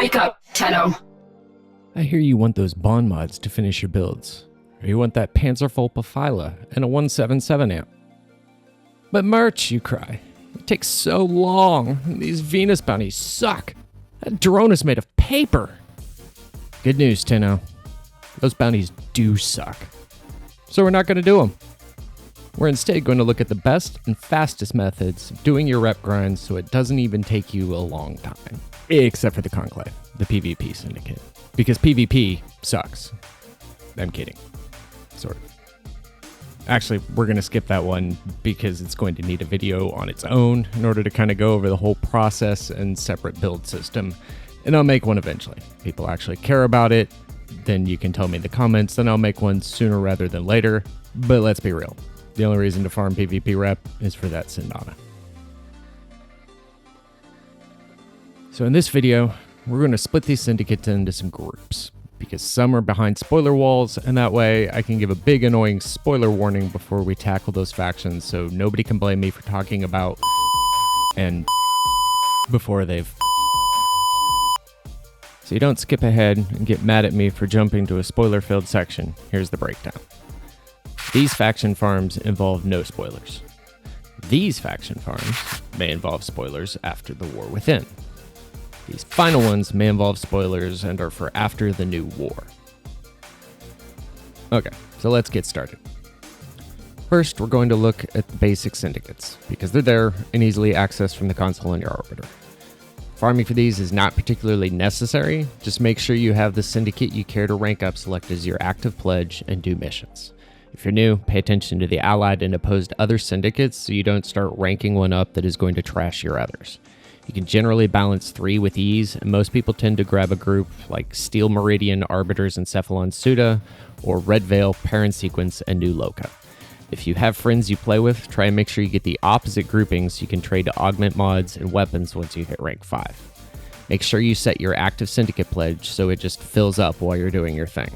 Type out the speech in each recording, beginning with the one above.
Wake up, Tenno. I hear you want those bond mods to finish your builds, or you want that Panzervolpa Phyla and a 177 amp. But merch, you cry. It takes so long, and these Venus bounties suck. That drone is made of paper. Good news, Tenno. Those bounties do suck. So we're not going to do them. We're instead going to look at the best and fastest methods of doing your rep grinds so it doesn't even take you a long time. Except for the Conclave, the PvP Syndicate. Because PvP sucks. I'm kidding. Sort of. Actually, we're going to skip that one because it's going to need a video on its own in order to kind of go over the whole process and separate build system. And I'll make one eventually. People actually care about it. Then you can tell me in the comments, then I'll make one sooner rather than later. But let's be real. The only reason to farm PvP rep is for that Syndana. So in this video, we're going to split these syndicates into some groups, because some are behind spoiler walls, and that way I can give a big annoying spoiler warning before we tackle those factions, so nobody can blame me for talking about and before they've. So you don't skip ahead and get mad at me for jumping to a spoiler-filled section. Here's the breakdown. These faction farms involve no spoilers. These faction farms may involve spoilers after the War Within. These final ones may involve spoilers and are for after the new war. Okay, so let's get started. First, we're going to look at the basic syndicates, because they're there and easily accessed from the console in your Arbiter. Farming for these is not particularly necessary, just make sure you have the syndicate you care to rank up selected as your active pledge and do missions. If you're new, pay attention to the allied and opposed other syndicates so you don't start ranking one up that is going to trash your others. You can generally balance 3 with ease, and most people tend to grab a group like Steel Meridian, Arbiters, and Cephelon Suda, or Red Veil, Parent Sequence, and New Loka. If you have friends you play with, try and make sure you get the opposite grouping so you can trade to augment mods and weapons once you hit rank 5. Make sure you set your active syndicate pledge so it just fills up while you're doing your thing.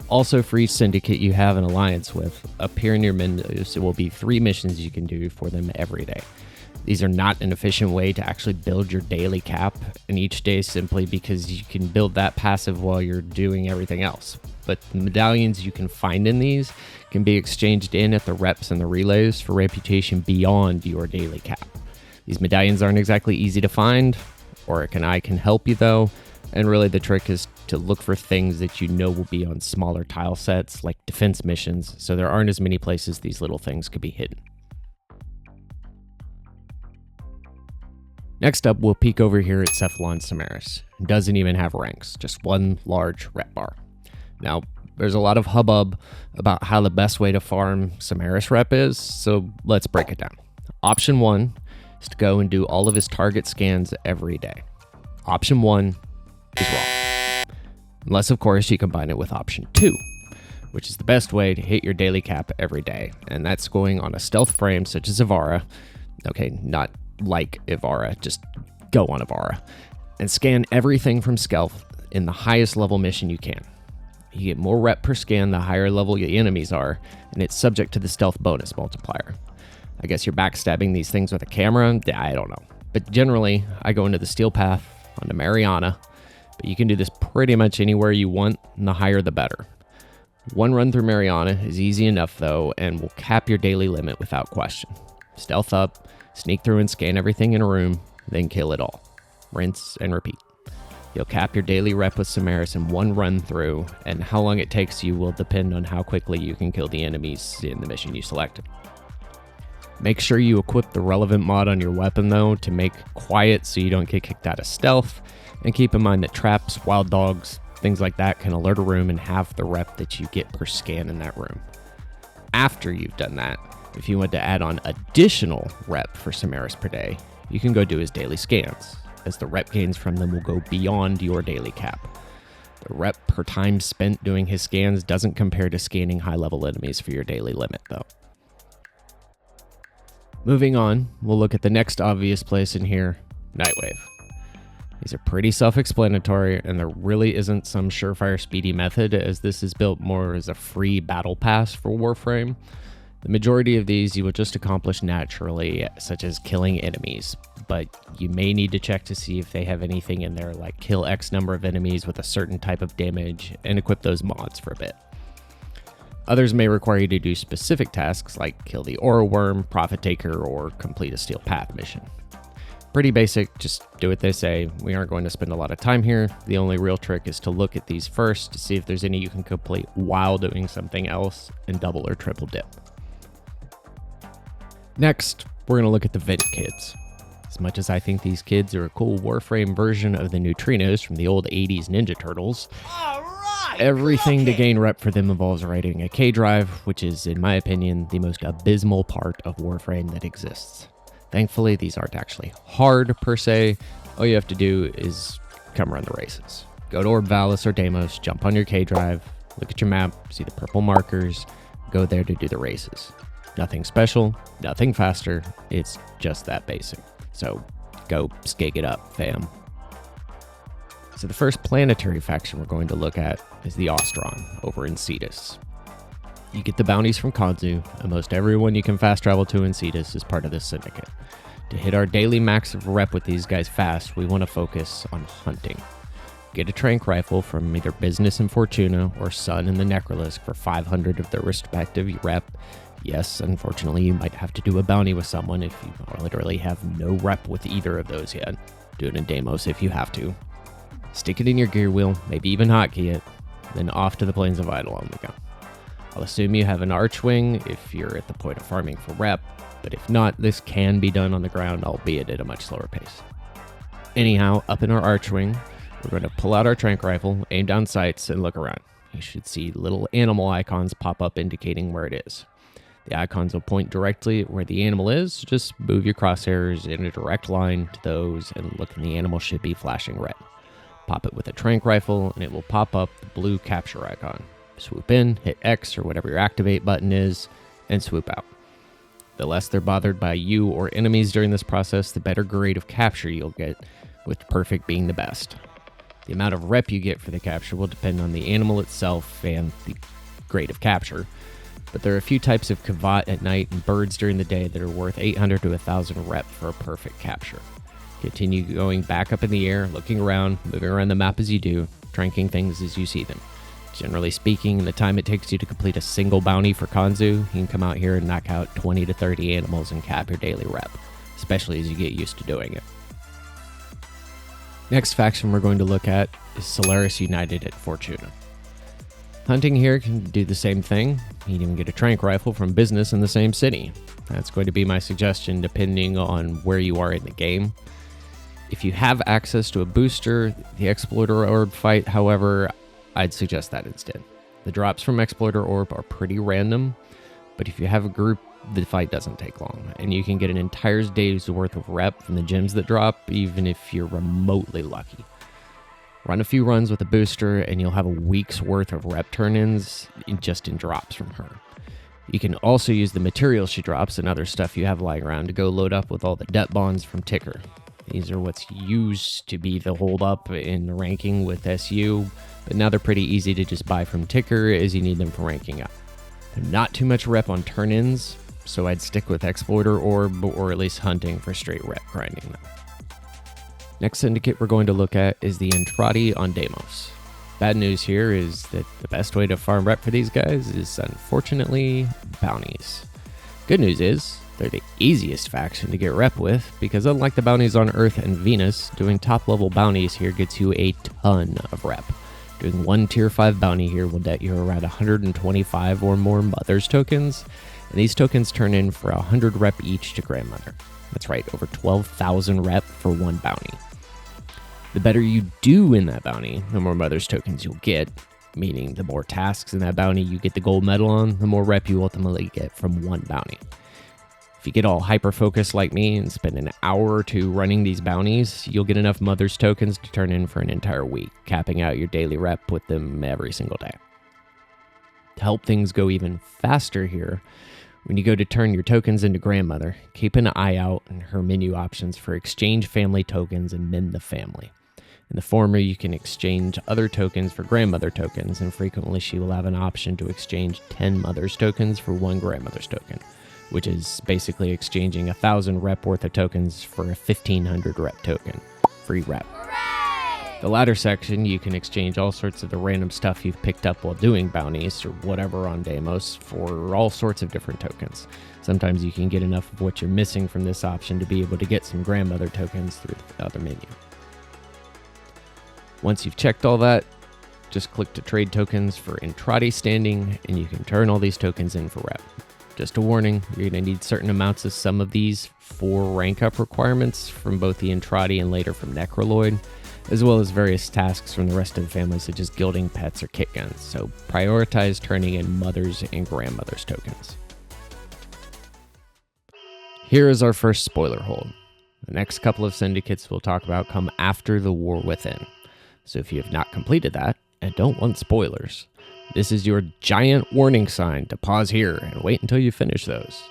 Also, for each syndicate you have an alliance with, up here in your menus, it will be 3 missions you can do for them every day. These are not an efficient way to actually build your daily cap, and each day simply because you can build that passive while you're doing everything else. But the medallions you can find in these can be exchanged in at the reps and the relays for reputation beyond your daily cap. These medallions aren't exactly easy to find, or I can help you though, and really the trick is to look for things that you know will be on smaller tile sets like defense missions, so there aren't as many places these little things could be hidden. Next up, we'll peek over here at Cephelon Simaris. It doesn't even have ranks, just one large rep bar. Now, there's a lot of hubbub about how the best way to farm Simaris rep is, so let's break it down. Option 1 is to go and do all of his target scans every day. Option 1 is wrong. Unless, of course, you combine it with option 2, which is the best way to hit your daily cap every day, and that's going on a stealth frame such as Ivara. Okay, not like Ivara, just go on Ivara, and scan everything from stealth in the highest level mission you can. You get more rep per scan the higher level your enemies are, and it's subject to the stealth bonus multiplier. I guess you're backstabbing these things with a camera? I don't know. But generally, I go into the Steel Path onto Mariana, but you can do this pretty much anywhere you want, and the higher the better. One run through Mariana is easy enough though, and will cap your daily limit without question. Stealth up, sneak through and scan everything in a room, then kill it all. Rinse and repeat. You'll cap your daily rep with Simaris in one run through, and how long it takes you will depend on how quickly you can kill the enemies in the mission you selected. Make sure you equip the relevant mod on your weapon though to make quiet so you don't get kicked out of stealth, and keep in mind that traps, wild dogs, things like that can alert a room and have the rep that you get per scan in that room. After you've done that, if you want to add on additional rep for Simaris per day, you can go do his daily scans, as the rep gains from them will go beyond your daily cap. The rep per time spent doing his scans doesn't compare to scanning high-level enemies for your daily limit, though. Moving on, we'll look at the next obvious place in here, Nightwave. These are pretty self-explanatory, and there really isn't some surefire speedy method, as this is built more as a free battle pass for Warframe. The majority of these you will just accomplish naturally, such as killing enemies, but you may need to check to see if they have anything in there like kill X number of enemies with a certain type of damage and equip those mods for a bit. Others may require you to do specific tasks like kill the aura worm, profit taker, or complete a steel path mission. Pretty basic, just do what they say. We aren't going to spend a lot of time here. The only real trick is to look at these first to see if there's any you can complete while doing something else and double or triple dip. Next, we're going to look at the Ventkids. As much as I think these kids are a cool Warframe version of the neutrinos from the old 80s Ninja Turtles, everything to gain rep for them involves writing a K drive, which is, in my opinion, the most abysmal part of Warframe that exists. Thankfully, these aren't actually hard per se. All you have to do is come run the races. Go to Orb Valis or Deimos, jump on your K drive, look at your map, see the purple markers, go there to do the races. Nothing special, nothing faster, it's just that basic. So go skeg it up, fam. So the first planetary faction we're going to look at is the Ostron over in Cetus. You get the bounties from Kanzu, and most everyone you can fast travel to in Cetus is part of this syndicate. To hit our daily max of rep with these guys fast, we want to focus on hunting. Get a trank rifle from either Business and Fortuna or Sun and the Necralisk for 500 of their respective rep. Yes, unfortunately, you might have to do a bounty with someone if you literally have no rep with either of those yet. Do it in Deimos if you have to. Stick it in your gear wheel, maybe even hotkey it, then off to the Plains of Eidolon we go. I'll assume you have an Archwing if you're at the point of farming for rep, but if not, this can be done on the ground, albeit at a much slower pace. Anyhow, up in our Archwing, we're going to pull out our trank rifle, aim down sights, and look around. You should see little animal icons pop up indicating where it is. The icons will point directly where the animal is. Just move your crosshairs in a direct line to those and look, and the animal should be flashing red. Pop it with a trank rifle and it will pop up the blue capture icon. Swoop in, hit X or whatever your activate button is, and swoop out. The less they're bothered by you or enemies during this process, the better grade of capture you'll get, with perfect being the best. The amount of rep you get for the capture will depend on the animal itself and the grade of capture. But there are a few types of Kavat at night and birds during the day that are worth 800 to 1000 rep for a perfect capture. Continue going back up in the air, looking around, moving around the map as you do, tranking things as you see them. Generally speaking, in the time it takes you to complete a single bounty for Kanzu, you can come out here and knock out 20 to 30 animals and cap your daily rep, especially as you get used to doing it. Next faction we're going to look at is Solaris United at Fortuna. Hunting here can do the same thing. You can even get a trank rifle from Business in the same city. That's going to be my suggestion depending on where you are in the game. If you have access to a booster, the Exploiter Orb fight, however, I'd suggest that instead. The drops from Exploiter Orb are pretty random, but if you have a group, the fight doesn't take long, and you can get an entire day's worth of rep from the gems that drop, even if you're remotely lucky. Run a few runs with a booster, and you'll have a week's worth of rep turn-ins just in drops from her. You can also use the materials she drops and other stuff you have lying around to go load up with all the debt bonds from Ticker. These are what's used to be the hold-up in the ranking with SU, but now they're pretty easy to just buy from Ticker as you need them for ranking up. They're not too much rep on turn-ins, so I'd stick with Exploiter Orb or at least hunting for straight rep grinding them. Next syndicate we're going to look at is the Entrati on Deimos. Bad news here is that the best way to farm rep for these guys is unfortunately bounties. Good news is they're the easiest faction to get rep with because unlike the bounties on Earth and Venus, doing top level bounties here gets you a ton of rep. Doing one tier 5 bounty here will net you around 125 or more Mother's tokens, and these tokens turn in for 100 rep each to Grandmother. That's right, over 12,000 rep for one bounty. The better you do in that bounty, the more Mother's tokens you'll get, meaning the more tasks in that bounty you get the gold medal on, the more rep you ultimately get from one bounty. If you get all hyper-focused like me and spend an hour or two running these bounties, you'll get enough Mother's tokens to turn in for an entire week, capping out your daily rep with them every single day. To help things go even faster here, when you go to turn your tokens into Grandmother, keep an eye out in her menu options for exchange family tokens and mend the family. In the former, you can exchange other tokens for Grandmother tokens, and frequently she will have an option to exchange 10 Mother's tokens for one Grandmother's token. which is basically exchanging 1,000 rep worth of tokens for a 1,500 rep token. Free rep. Hooray! The latter section, you can exchange all sorts of the random stuff you've picked up while doing bounties or whatever on Deimos for all sorts of different tokens. Sometimes you can get enough of what you're missing from this option to be able to get some grandmother tokens through the other menu. Once you've checked all that, just click to trade tokens for Entrati standing, and you can turn all these tokens in for rep. Just a warning, you're going to need certain amounts of some of these for rank up requirements from both the Entrati and later from Necraloid, as well as various tasks from the rest of the family such as gilding pets or kit guns, so prioritize turning in mothers and grandmothers tokens. Here is our first spoiler hold. The next couple of syndicates we'll talk about come after the War Within, so if you have not completed that and don't want spoilers, this is your giant warning sign to pause here and wait until you finish those.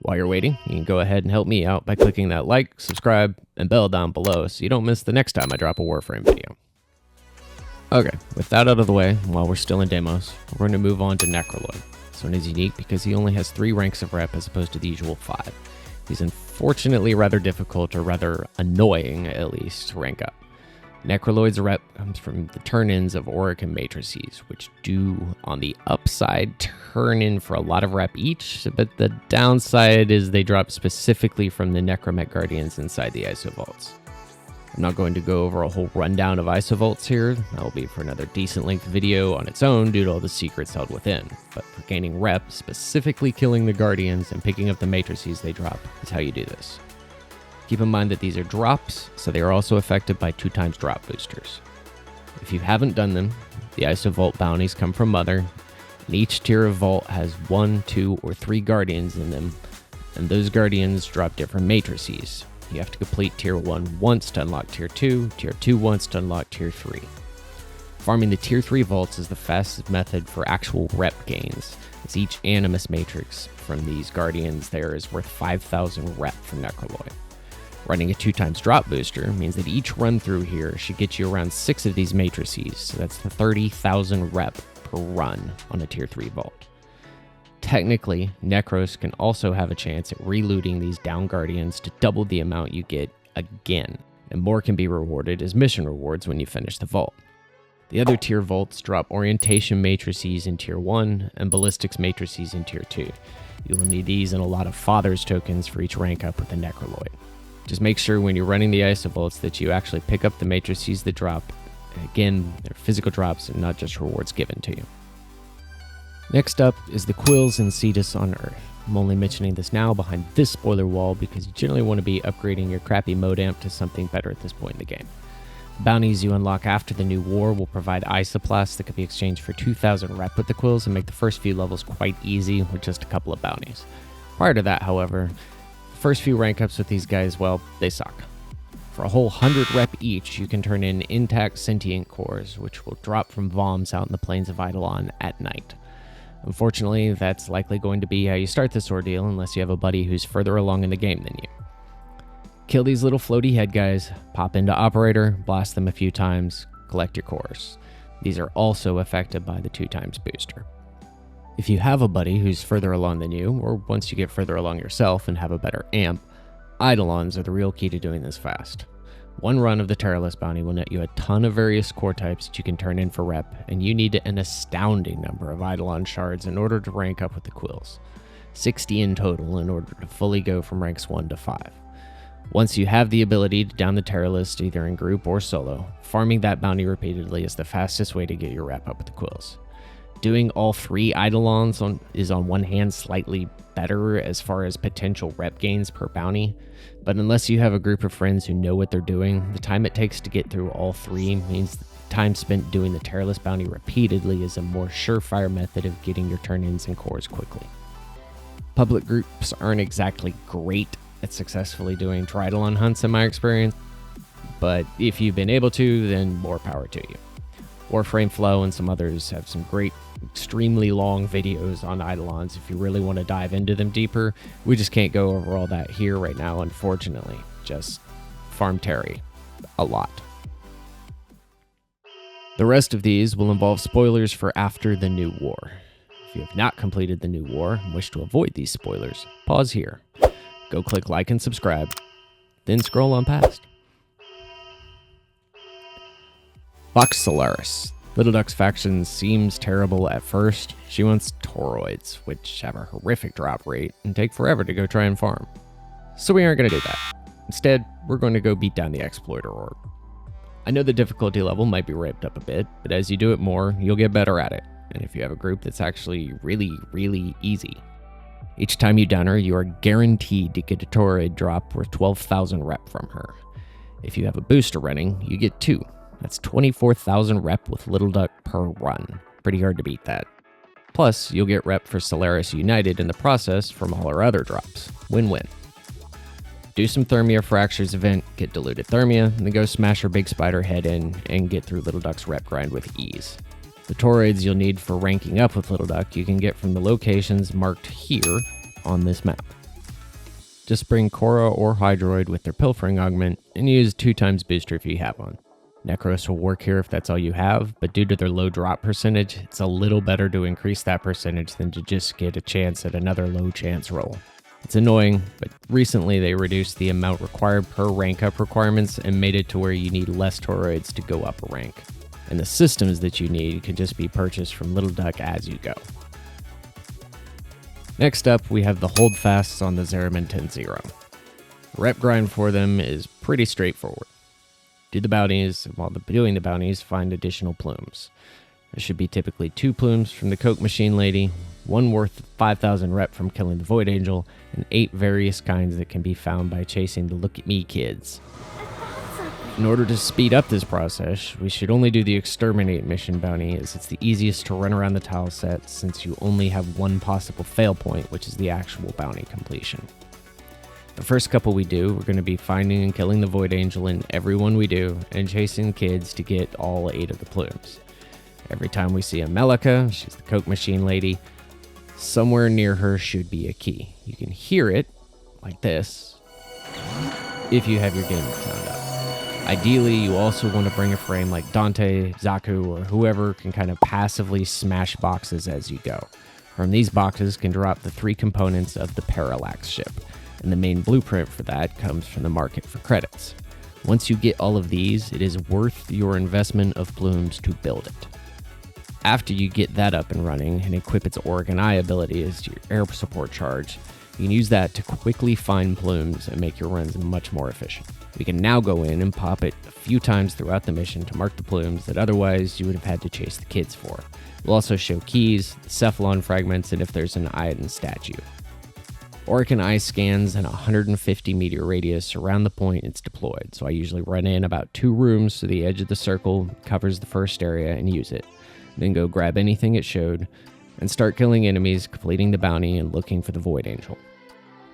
While you're waiting, you can go ahead and help me out by clicking that like, subscribe, and bell down below so you don't miss the next time I drop a Warframe video. Okay, with that out of the way, while we're still in Deimos, we're going to move on to Necraloid. This one is unique because he only has 3 ranks of rep as opposed to the usual 5. He's unfortunately rather difficult, or rather annoying at least, to rank up. Necraloid's rep comes from the turn-ins of Auric and Matrices, which do, on the upside, turn in for a lot of rep each, but the downside is they drop specifically from the Necromech Guardians inside the Isovaults. I'm not going to go over a whole rundown of Isovaults here. That will be for another decent length video on its own due to all the secrets held within, but for gaining rep, specifically killing the Guardians and picking up the Matrices they drop is how you do this. Keep in mind that these are drops, so they are also affected by 2x drop boosters. If you haven't done them, the Isovault bounties come from Mother, and each tier of Vault has 1, 2, or 3 Guardians in them, and those Guardians drop different Matrices. You have to complete Tier 1 once to unlock Tier 2, Tier 2 once to unlock Tier 3. Farming the Tier 3 Vaults is the fastest method for actual rep gains, as each Animus Matrix from these Guardians there is worth 5,000 rep from Necraloid. Running a 2x drop booster means that each run through here should get you around 6 of these matrices, so that's 30,000 rep per run on a Tier 3 Vault. Technically, Necros can also have a chance at relooting these down Guardians to double the amount you get again, and more can be rewarded as mission rewards when you finish the Vault. The other tier Vaults drop Orientation Matrices in Tier 1 and Ballistics Matrices in Tier 2. You will need these and a lot of Father's tokens for each rank up with the Necraloid. Just make sure when you're running the Isovaults that you actually pick up the matrices that drop. Again, they're physical drops and not just rewards given to you. Next up is the Quills and Cetus on Earth. I'm only mentioning this now behind this spoiler wall because you generally want to be upgrading your crappy mode amp to something better at this point in the game. The bounties you unlock after the new war will provide Isoplasts that can be exchanged for 2,000 rep with the Quills and make the first few levels quite easy with just a couple of bounties. Prior to that, however, first few rank ups with these guys, well, they suck. For a whole 100 rep each, you can turn in intact sentient cores, which will drop from Voms out in the plains of Eidolon at night. Unfortunately, that's likely going to be how you start this ordeal unless you have a buddy who's further along in the game than you. Kill these little floaty head guys, pop into Operator, blast them a few times, collect your cores. These are also affected by the 2x booster. If you have a buddy who's further along than you, or once you get further along yourself and have a better amp, Eidolons are the real key to doing this fast. One run of the Terrorless bounty will net you a ton of various core types that you can turn in for rep, and you need an astounding number of Eidolon shards in order to rank up with the Quills. 60 in total in order to fully go from ranks 1 to 5. Once you have the ability to down the Terrorless either in group or solo, farming that bounty repeatedly is the fastest way to get your rep up with the Quills. Doing all 3 Eidolons is on one hand slightly better as far as potential rep gains per bounty, but unless you have a group of friends who know what they're doing, the time it takes to get through all 3 means the time spent doing the Terrorless bounty repeatedly is a more surefire method of getting your turn-ins and cores quickly. Public groups aren't exactly great at successfully doing Tridolon hunts in my experience, but if you've been able to, then more power to you. Warframe Flow and some others have some great, extremely long videos on Eidolons if you really want to dive into them deeper. We just can't go over all that here right now, unfortunately. Just farm Terry a lot. The rest of these will involve spoilers for after the new war. If If you have not completed the new war and wish to avoid these spoilers, pause here. Go click like and subscribe, then scroll on past. Vox Solaris. Little Duck's faction seems terrible at first. She wants toroids, which have a horrific drop rate and take forever to go try and farm. So we aren't going to do that. Instead, we're going to go beat down the Exploiter orb. I know the difficulty level might be ramped up a bit, but as you do it more, you'll get better at it. And if you have a group that's actually really easy. Each time you down her, you are guaranteed to get a toroid drop worth 12,000 rep from her. If you have a booster running, you get 2. That's 24,000 rep with Little Duck per run. Pretty hard to beat that. Plus, you'll get rep for Solaris United in the process from all our other drops. Win-win. Do some Thermia Fractures event, get diluted Thermia, and then go smash her big spider head in and get through Little Duck's rep grind with ease. The toroids you'll need for ranking up with Little Duck you can get from the locations marked here on this map. Just bring Korra or Hydroid with their Pilfering Augment and use 2x booster if you have one. Necros will work here if that's all you have, but due to their low drop percentage, it's a little better to increase that percentage than to just get a chance at another low chance roll. It's annoying, but recently they reduced the amount required per rank up requirements and made it to where you need less toroids to go up a rank. And the systems that you need can just be purchased from Little Duck as you go. Next up, we have the Holdfasts on the Zeraman 10-0. Rep grind for them is pretty straightforward. Do the bounties, and while doing the bounties, find additional plumes. There should be typically 2 plumes from the Coke Machine Lady, 1 worth 5,000 rep from killing the Void Angel, and 8 various kinds that can be found by chasing the Look at Me kids. In order to speed up this process, we should only do the Exterminate mission bounty, as it's the easiest to run around the tile set since you only have one possible fail point, which is the actual bounty completion. The first couple we do, we're going to be finding and killing the Void Angel in every one we do, and chasing kids to get all 8 of the plumes. Every time we see a Melika, she's the Coke Machine Lady, somewhere near her should be a key. You can hear it, like this, if you have your gamer sound up. Ideally, you also want to bring a frame like Dante, Zaku, or whoever can kind of passively smash boxes as you go. From these boxes can drop the 3 components of the Parallax ship, and the main blueprint for that comes from the market for credits. Once you get all of these, it is worth your investment of plumes to build it. After you get that up and running and equip its Oregon Eye ability as your air support charge, you can use that to quickly find plumes and make your runs much more efficient. We can now go in and pop it a few times throughout the mission to mark the plumes that otherwise you would have had to chase the kids for. We'll also show keys, the Cephelon fragments, and if there's an Iodine statue. Oregon Eye scans in a 150 meter radius around the point it's deployed, so I usually run in about 2 rooms to the edge of the circle, covers the first area, and use it. Then go grab anything it showed, and start killing enemies, completing the bounty, and looking for the Void Angel.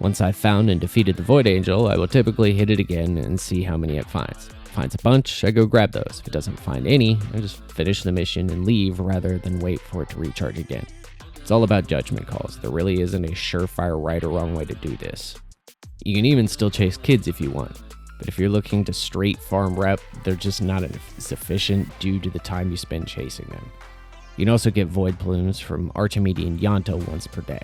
Once I've found and defeated the Void Angel, I will typically hit it again and see how many it finds. If it finds a bunch, I go grab those. If it doesn't find any, I just finish the mission and leave rather than wait for it to recharge again. It's all about judgment calls. There really isn't a surefire right or wrong way to do this. You can even still chase kids if you want, but if you're looking to straight farm rep, they're just not sufficient due to the time you spend chasing them. You can also get Void Plumes from Archimedes and Yonta once per day.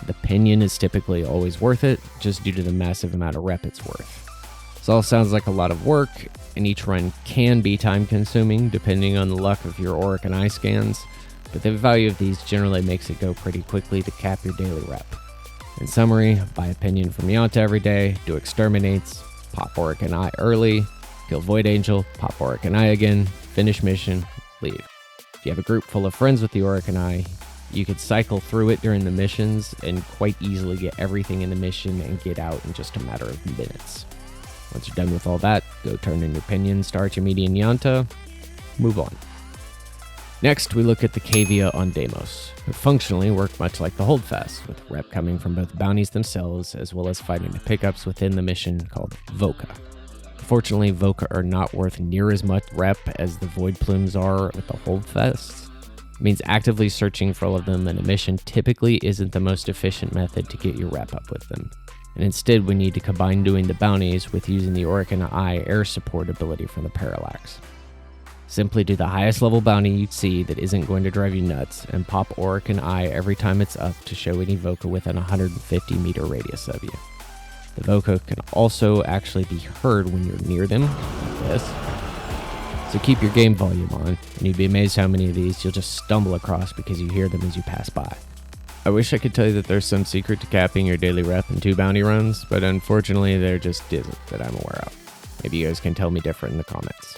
The Pinion is typically always worth it, just due to the massive amount of rep it's worth. This all sounds like a lot of work, and each run can be time consuming depending on the luck of your Oregon Eye scans, but the value of these generally makes it go pretty quickly to cap your daily rep. In summary, buy a Pinion from Yonta every day, do Exterminates, pop Oregon Eye early, kill Void Angel, pop Oregon Eye again, finish mission, leave. If you have a group full of friends with the Oregon Eye, you could cycle through it during the missions and quite easily get everything in the mission and get out in just a matter of minutes. Once you're done with all that, go turn in your Pinions to Archimedes and Yonta, move on. Next, we look at the Cavia on Deimos, who functionally work much like the Holdfasts, with rep coming from both bounties themselves as well as fighting the pickups within the mission called Voca. Unfortunately, Voca are not worth near as much rep as the Void Plumes are with the Holdfasts. It means actively searching for all of them in a mission typically isn't the most efficient method to get your rep up with them, and instead we need to combine doing the bounties with using the Oregon Eye air support ability from the Parallax. Simply do the highest level bounty you'd see that isn't going to drive you nuts, and pop Auric and Eye every time it's up to show any Voca within 150 meter radius of you. The Voca can also actually be heard when you're near them, like this. So keep your game volume on, and you'd be amazed how many of these you'll just stumble across because you hear them as you pass by. I wish I could tell you that there's some secret to capping your daily rep in 2 bounty runs, but unfortunately there just isn't that I'm aware of. Maybe you guys can tell me different in the comments.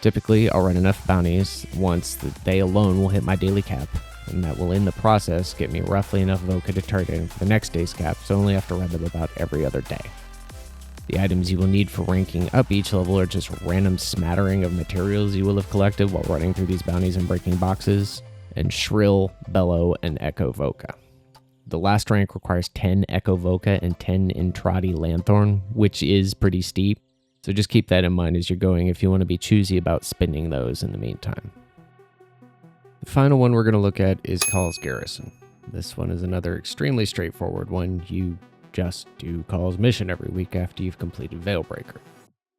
Typically, I'll run enough bounties once that they alone will hit my daily cap, and that will in the process get me roughly enough Voca to turn in for the next day's cap, so I only have to run them about every other day. The items you will need for ranking up each level are just random smattering of materials you will have collected while running through these bounties and breaking boxes, and Shrill, Bellow, and Echo Voca. The last rank requires 10 Echo Voca and 10 Entrati Lanthorn, which is pretty steep. So just keep that in mind as you're going if you want to be choosy about spending those in the meantime. The final one we're going to look at is Kahl's Garrison. This one is another extremely straightforward one. You just do Kahl's mission every week after you've completed Veilbreaker.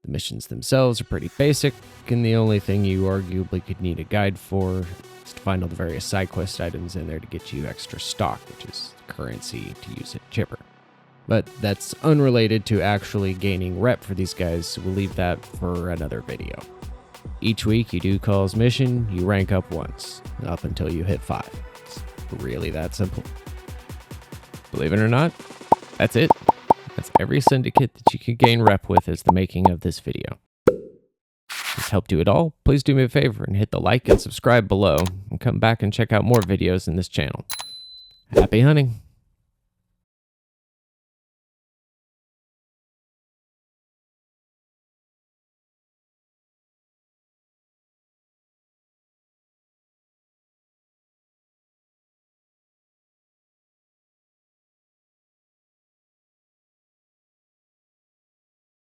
The missions themselves are pretty basic, and the only thing you arguably could need a guide for is to find all the various side quest items in there to get you extra stock, which is currency to use at Chipper. But that's unrelated to actually gaining rep for these guys, so we'll leave that for another video. Each week you do Kahl's mission, you rank up once, up until you hit 5. It's really that simple. Believe it or not, that's it. That's every syndicate that you can gain rep with is the making of this video. If this helped you at all, please do me a favor and hit the like and subscribe below, and come back and check out more videos in this channel. Happy hunting!